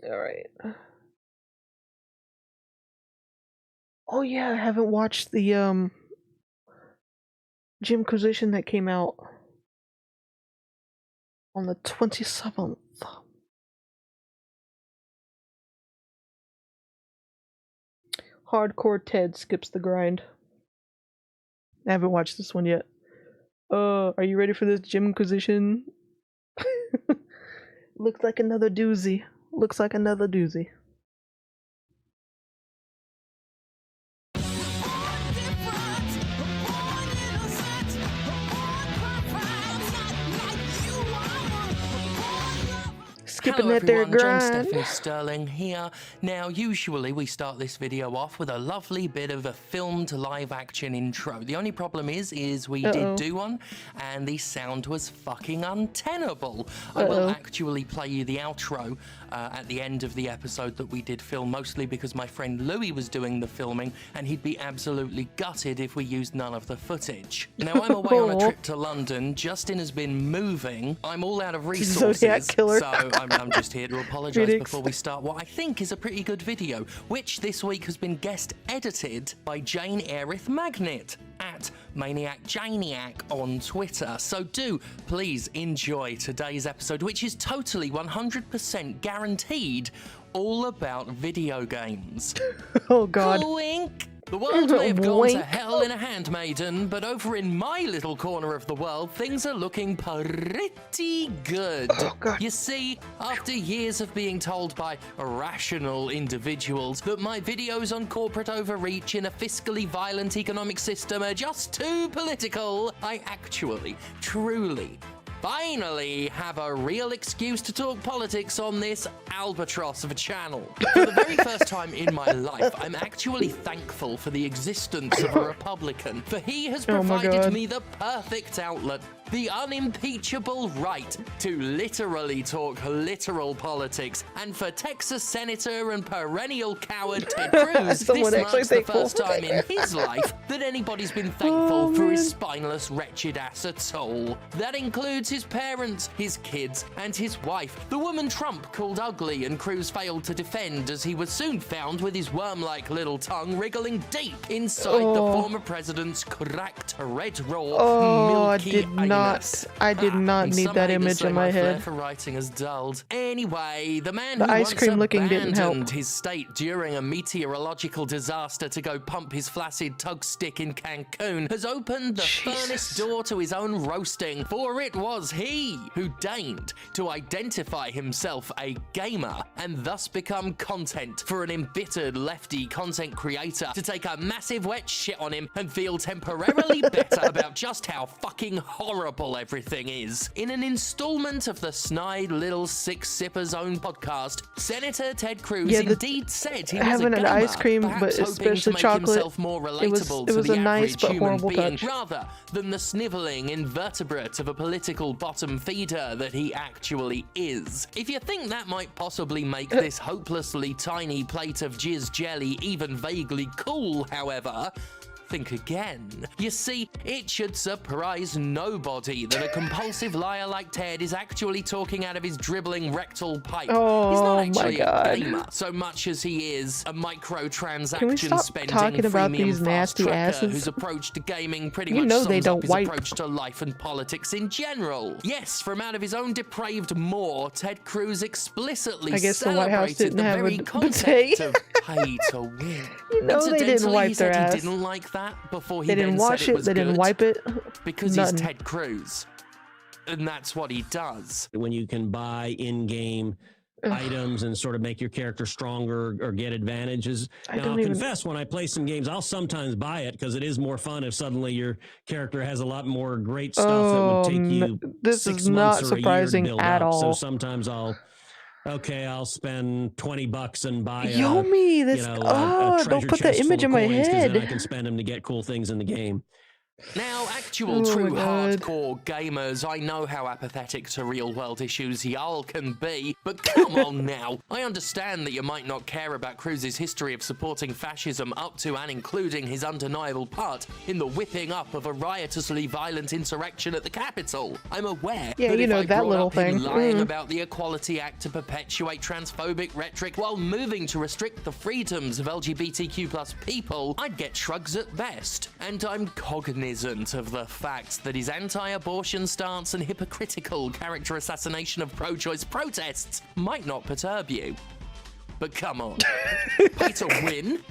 All right. Oh yeah, I haven't watched the Jimquisition that came out on the 27th. Hardcore Ted skips the grind. I haven't watched this one yet. Are you ready for this Jimquisition? Looks like another doozy. Looks like another doozy. Skipping Hello that there everyone, James grind. Stephanie Sterling here. Now, usually we start this video off with a lovely bit of a filmed live action intro. The only problem is we did do one, and the sound was fucking untenable. I will actually play you the outro at the end of the episode that we did film, mostly because my friend Louis was doing the filming, and he'd be absolutely gutted if we used none of the footage. Now, I'm away on a trip to London. Justin has been moving. I'm all out of resources, Zodiac killer. so I'm just here to apologise before we start what I think is a pretty good video, which this week has been guest edited by Jane Aerith Magnet at Maniac Janiac on Twitter. So do please enjoy today's episode, which is totally 100% guaranteed all about video games. Oh god. Wink. The world may have gone to hell in a handmaiden, but over in my little corner of the world, things are looking pretty good. Oh, God. You see, after years of being told by rational individuals that my videos on corporate overreach in a fiscally violent economic system are just too political, I actually, truly, finally have a real excuse to talk politics on this albatross of a channel. For the very first time in my life, I'm actually thankful for the existence of a Republican, for he has provided me the perfect outlet, the unimpeachable right to literally talk literal politics, and for Texas Senator and perennial coward Ted Cruz, this marks the first time in his life that anybody's been thankful for his spineless, wretched ass at all. That includes his parents, his kids, and his wife, the woman Trump called ugly and Cruz failed to defend, as he was soon found with his worm-like little tongue wriggling deep inside the former president's cracked red raw milky anus. I did not need that image in my head. For writing has dulled. Anyway, the man who ice cream licking didn't help. abandoned his state during a meteorological disaster to go pump his flaccid tug stick in Cancun has opened the furnace door to his own roasting, for it was he who deigned to identify himself a gamer and thus become content for an embittered lefty content creator to take a massive wet shit on him and feel temporarily better about just how fucking horrible everything is. In an installment of the snide little six sippers own podcast, Senator Ted Cruz indeed said he was having a gamer, an ice cream, but especially chocolate. More it was to a nice but horrible being, touch. rather than the sniveling invertebrate of a political bottom feeder that he actually is. If you think that might possibly make this hopelessly tiny plate of jizz jelly even vaguely cool, however, think again. You see, it should surprise nobody that a compulsive liar like Ted is actually talking out of his dribbling rectal pipe. He's not actually a gamer so much as he is a microtransaction spending talking about freemium these nasty asses? whose approach to gaming pretty You much know sums they don't up his wipe. approach to life and politics in general. Yes, from out of his own depraved maw, Ted Cruz explicitly the White House celebrated didn't the have very a concept of pay to win. You know they didn't wipe their ass. He didn't like that before he They didn't wash it, they didn't wipe it. because he's Ted Cruz. And that's what he does. When you can buy in-game items and sort of make your character stronger or get advantages. Now, I'll confess, when I play some games, I'll sometimes buy it because it is more fun if suddenly your character has a lot more great stuff that would take you this 6 is months not or a year to surprising build at up. all. So sometimes I'll spend $20 and buy a, Yomi, this a don't treasure put that chest image full in my of coins, 'cause head. then I can spend them to get cool things in the game. Now, actual Oh true my God. hardcore gamers, I know how apathetic to real-world issues y'all can be, but come on now. I understand that you might not care about Cruz's history of supporting fascism up to and including his undeniable part in the whipping up of a riotously violent insurrection at the Capitol. I'm aware Yeah, that you if know, I that brought little up him thing. lying about the Equality Act to perpetuate transphobic rhetoric while moving to restrict the freedoms of LGBTQ+ people, I'd get shrugs at best. And I'm cognizant of the fact that his anti-abortion stance and hypocritical character assassination of pro-choice protests might not perturb you. But come on, pay to win?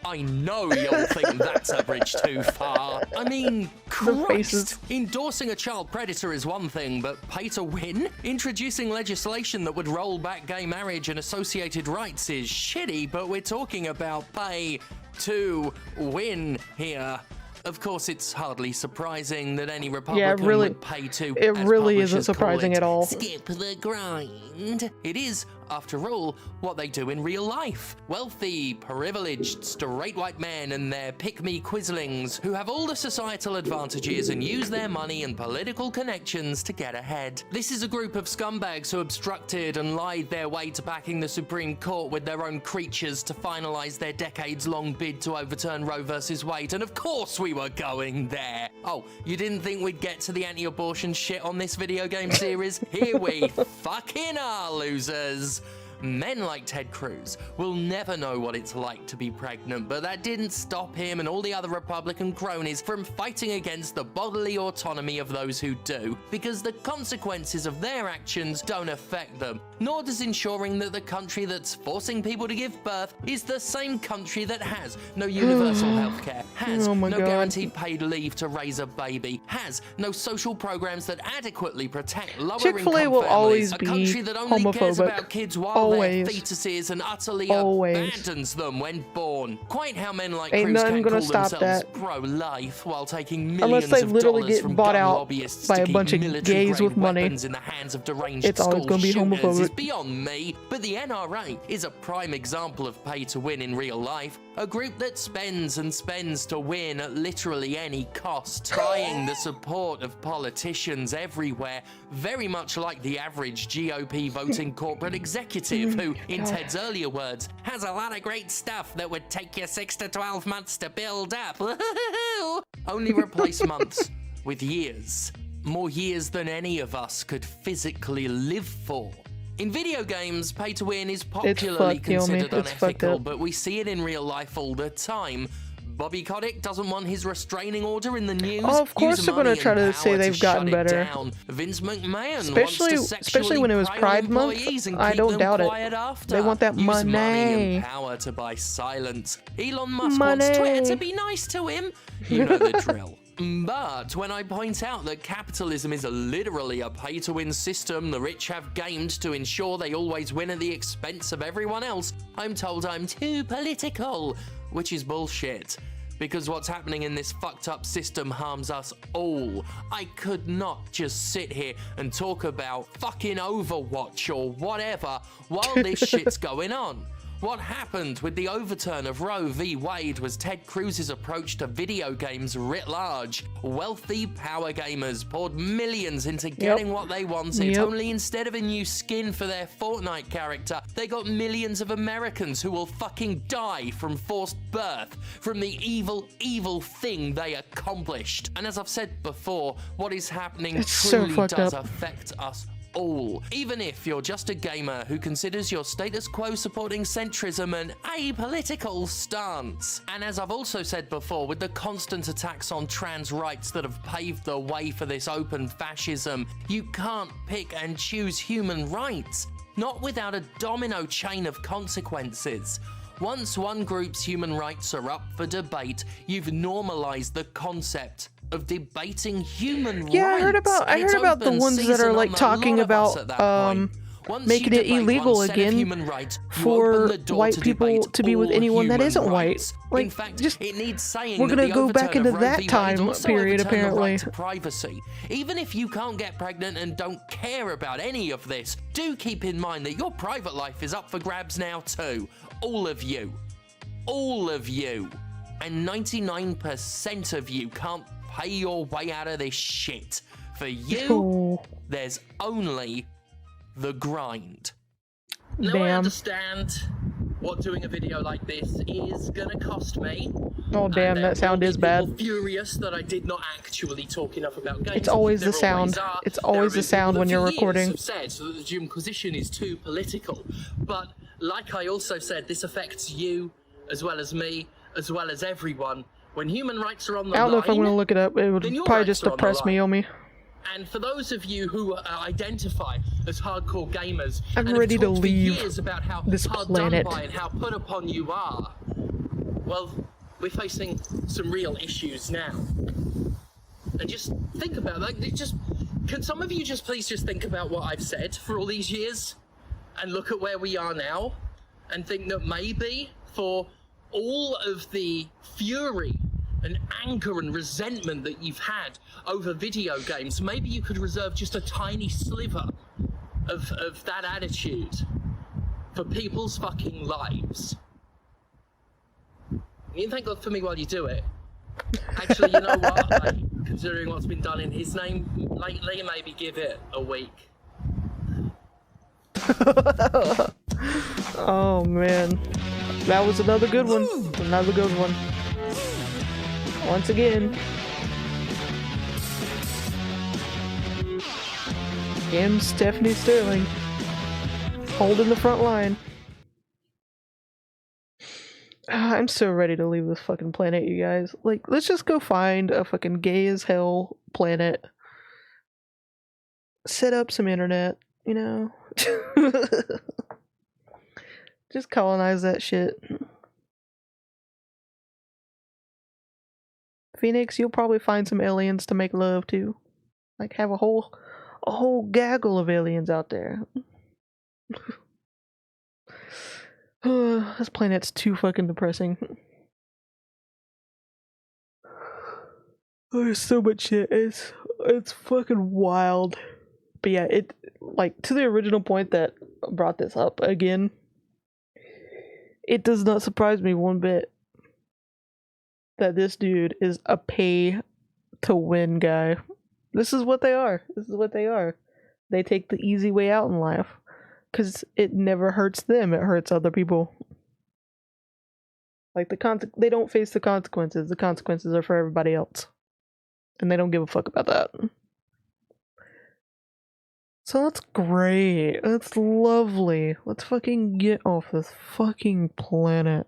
I know you'll think that's a bridge too far. I mean, Christ. Endorsing a child predator is one thing, but pay to win? Introducing legislation that would roll back gay marriage and associated rights is shitty, but we're talking about pay to win here. Of course, it's hardly surprising that any Republican would pay to, it as really isn't publishers call surprising it, at all. skip the grind. It is, after all, what they do in real life. Wealthy, privileged, straight white men and their pick-me quislings who have all the societal advantages and use their money and political connections to get ahead. This is a group of scumbags who obstructed and lied their way to backing the Supreme Court with their own creatures to finalize their decades-long bid to overturn Roe versus Wade, and of course we were going there. Oh, you didn't think we'd get to the anti-abortion shit on this video game series? Here we fucking are, losers. Men like Ted Cruz will never know what it's like to be pregnant, but that didn't stop him and all the other Republican cronies from fighting against the bodily autonomy of those who do, because the consequences of their actions don't affect them, nor does ensuring that the country that's forcing people to give birth is the same country that has no universal healthcare, has no guaranteed paid leave to raise a baby, has no social programs that adequately protect lower income Chick-fil-A will families, always a be country that only cares homophobic. about kids while Always. they're fetuses and utterly Always. abandons them when born. Quite how men like Ain't Cruz nothing can gonna call stop themselves that. pro-life while taking millions Unless they of literally dollars get from bought gun out lobbyists by to a keep bunch of military-grade gays with money. weapons in the hands of deranged It's always school gonna be shooters is homophobic. beyond me. But the NRA is a prime example of pay to win in real life. A group that spends and spends to win at literally any cost, buying the support of politicians everywhere, very much like the average GOP voting corporate executive who, in Ted's earlier words, has a lot of great stuff that would take you 6 to 12 months to build up. Only replace months with years. More years than any of us could physically live for. In video games, pay to win is popularly considered unethical, but we see it in real life all the time. Bobby Kotick doesn't want his restraining order in the news. Oh, of course they're going to try to say they've gotten better. Vince McMahon especially when it was Pride Month. I don't doubt it. They want that money. And power to buy silence. Elon Musk wants Twitter to be nice to him. You know the drill. But when I point out that capitalism is literally a pay-to-win system the rich have gamed to ensure they always win at the expense of everyone else, I'm told I'm too political, which is bullshit. Because what's happening in this fucked up system harms us all. I could not just sit here and talk about fucking Overwatch or whatever while this shit's going on. What happened with the overturn of Roe v. Wade was Ted Cruz's approach to video games writ large. Wealthy power gamers poured millions into getting what they wanted, only instead of a new skin for their Fortnite character, they got millions of Americans who will fucking die from forced birth, from the evil, evil thing they accomplished. And as I've said before, what is happening truly does affect us all. Even if you're just a gamer who considers your status quo supporting centrism an apolitical stance. And as I've also said before, with the constant attacks on trans rights that have paved the way for this open fascism, you can't pick and choose human rights, not without a domino chain of consequences. Once one group's human rights are up for debate, you've normalized the concept of debating human rights. I heard about the ones that are like talking about making it illegal again for white people to be with anyone that isn't white. Like, in fact, it needs saying we're gonna go back into that time period apparently. Privacy. Even if you can't get pregnant and don't care about any of this, do keep in mind that your private life is up for grabs now too. All of you. All of you. And 99% of you can't pay your way out of this shit. For you, there's only the grind. Now I understand what doing a video like this is gonna cost me. Oh damn, that sound is bad. Furious that I did not actually talk enough about games. It's always the sound. It's always the sound when you're recording. Have said that the Jimquisition is too political, but like I also said, this affects you as well as me, as well as everyone. When human rights are on the line, I don't know if I'm gonna look it up. It would probably just depress me, Omi. And for those of you who identify as hardcore gamers, I'm and ready to for leave years about how this hard planet. done by and how put upon you are, well, we're facing some real issues now. And just think about that. Can some of you just please just think about what I've said for all these years, and look at where we are now, and think that maybe for all of the fury and anger and resentment that you've had over video games, maybe you could reserve just a tiny sliver of that attitude for people's fucking lives. You can thank God for me while you do it. Actually, you know what? Like, considering what's been done in his name lately, maybe give it a week. Oh man, that was another good one. Another good one. Once again, Stephanie Sterling holding the front line. I'm so ready to leave this fucking planet, you guys. Like, let's just go find a fucking gay as hell planet. Set up some internet, you know? Just colonize that shit. Phoenix, you'll probably find some aliens to make love to. Like, have a whole gaggle of aliens out there. This planet's too fucking depressing. There's so much shit. It's fucking wild. But yeah, it, like, to the original point that brought this up again, it does not surprise me one bit that this dude is a pay-to-win guy. This is what they are. This is what they are. They take the easy way out in life. Because it never hurts them, it hurts other people. Like, they don't face the consequences. The consequences are for everybody else. And they don't give a fuck about that. So that's great. That's lovely. Let's fucking get off this fucking planet.